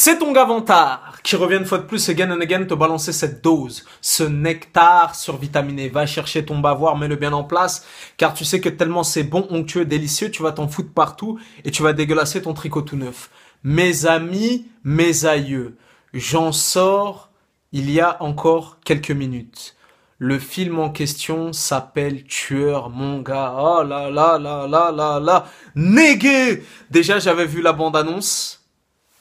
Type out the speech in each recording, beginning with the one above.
C'est ton gars Vantard qui revient une fois de plus again and again te balancer cette dose, ce nectar survitaminé. Va chercher ton bavoir, mets-le bien en place, car tu sais que tellement c'est bon, onctueux, délicieux, tu vas t'en foutre partout et tu vas dégueulasser ton tricot tout neuf. Mes amis, mes aïeux, j'en sors il y a encore quelques minutes. Le film en question s'appelle Tueur, mon gars. Oh là là là là là là. Négué! Déjà, j'avais vu la bande-annonce.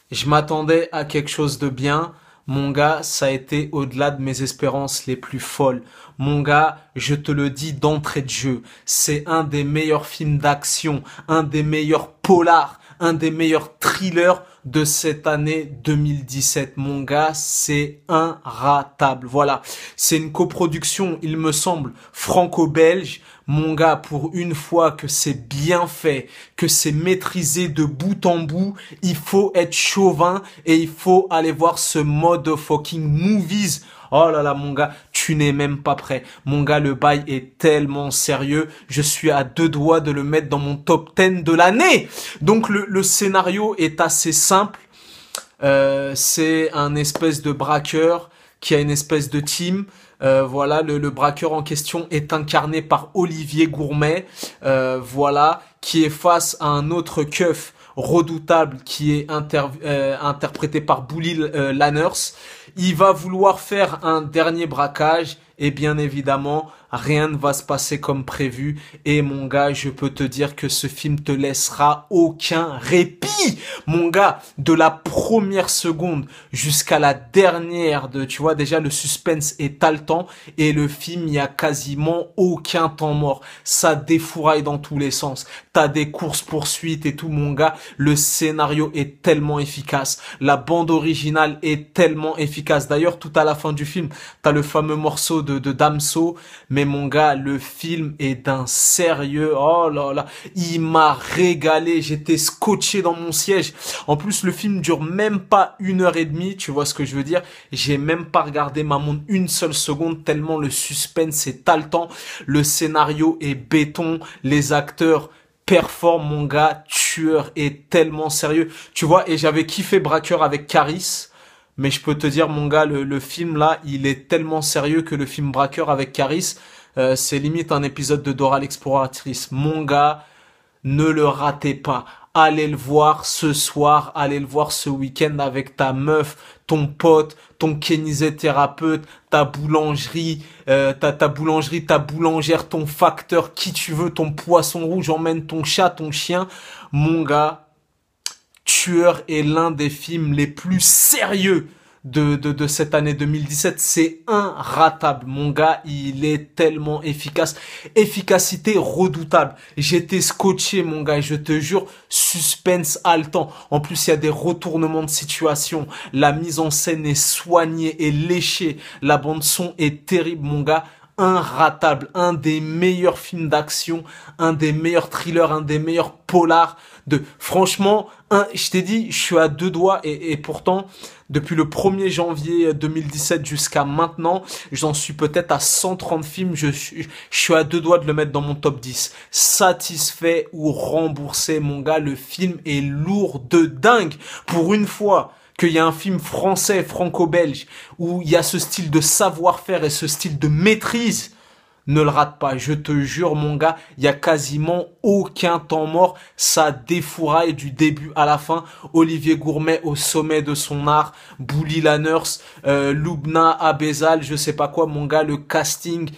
Je m'attendais à quelque chose de bien. Mon gars, ça a été au-delà de mes espérances les plus folles. Mon gars, je te le dis d'entrée de jeu, c'est un des meilleurs films d'action, un des meilleurs polars, un des meilleurs thrillers de cette année 2017. Mon gars, c'est inratable. Voilà, c'est une coproduction, il me semble, franco-belge. Mon gars, pour une fois que c'est bien fait, que c'est maîtrisé de bout en bout, il faut être chauvin et il faut aller voir ce mode fucking movies. Oh là là, mon gars, tu n'es même pas prêt. Mon gars, le bail est tellement sérieux. Je suis à deux doigts de le mettre dans mon top 10 de l'année. Donc, le scénario est assez simple. C'est un espèce de braqueur qui a une espèce de team. Voilà, le braqueur en question est incarné par Olivier Gourmet. Voilà, qui est face à un autre keuf redoutable qui est interprété par Bouli Lanners. Il va vouloir faire un dernier braquage et bien évidemment, rien ne va se passer comme prévu. Et mon gars, je peux te dire que ce film te laissera aucun répit. Mon gars, de la première seconde jusqu'à la dernière, tu vois, déjà le suspense est haletant et le film, il y a quasiment aucun temps mort. Ça défouraille dans tous les sens. T'as des courses-poursuites et tout, mon gars. Le scénario est tellement efficace. La bande originale est tellement efficace. D'ailleurs, tout à la fin du film, t'as le fameux morceau de Damso, mais mon gars, le film est d'un sérieux, oh là là, il m'a régalé, j'étais scotché dans mon siège. En plus, le film dure même pas 1h30, tu vois ce que je veux dire, j'ai même pas regardé ma montre une seule seconde, tellement le suspense est haletant, le scénario est béton, les acteurs performent, mon gars. Tueur est tellement sérieux, tu vois, et j'avais kiffé Braqueur avec Caris. Mais je peux te dire, mon gars, le film là, il est tellement sérieux que le film Braqueur avec Caris, c'est limite un épisode de Dora l'exploratrice. Mon gars, ne le ratez pas. Allez le voir ce soir, allez le voir ce week-end avec ta meuf, ton pote, ton kinésithérapeute, ta boulangerie, ta boulangerie, ta boulangère, ton facteur, qui tu veux, ton poisson rouge, emmène ton chat, ton chien. Mon gars, Tueur est l'un des films les plus sérieux de cette année 2017. C'est inratable. Mon gars, il est tellement efficace. Efficacité redoutable. J'étais scotché, mon gars. Je te jure, suspense haletant. En plus, il y a des retournements de situation. La mise en scène est soignée et léchée. La bande son est terrible, mon gars. Inratable, un des meilleurs films d'action, un des meilleurs thrillers, un des meilleurs polars franchement, je t'ai dit, je suis à deux doigts et pourtant, depuis le 1er janvier 2017 jusqu'à maintenant, j'en suis peut-être à 130 films, je suis à deux doigts de le mettre dans mon top 10. Satisfait ou remboursé, mon gars, le film est lourd de dingue. Pour une fois qu'il y a un film français, franco-belge, où il y a ce style de savoir-faire et ce style de maîtrise, ne le rate pas, je te jure, mon gars, il y a quasiment aucun temps mort, ça défouraille du début à la fin. Olivier Gourmet au sommet de son art, Bouli Lanners, Loubna Abezal, je sais pas quoi, mon gars, le casting,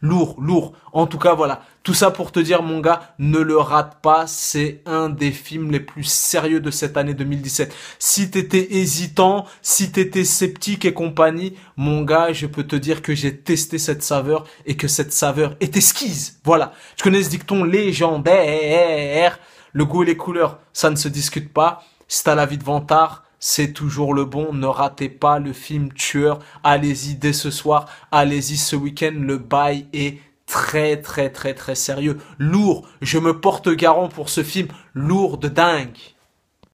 lourd, lourd. En tout cas, voilà. Tout ça pour te dire, mon gars, ne le rate pas. C'est un des films les plus sérieux de cette année 2017. Si t'étais hésitant, si t'étais sceptique et compagnie, mon gars, je peux te dire que j'ai testé cette saveur et que cette saveur est esquisse. Voilà. Tu connais ce dicton légendaire. Le goût et les couleurs, ça ne se discute pas. Si t'as la vie de Vantard, c'est toujours le bon. Ne ratez pas le film Tueur. Allez-y dès ce soir. Allez-y ce week-end. Le bail est très très très très sérieux. Lourd. Je me porte garant pour ce film. Lourd de dingue.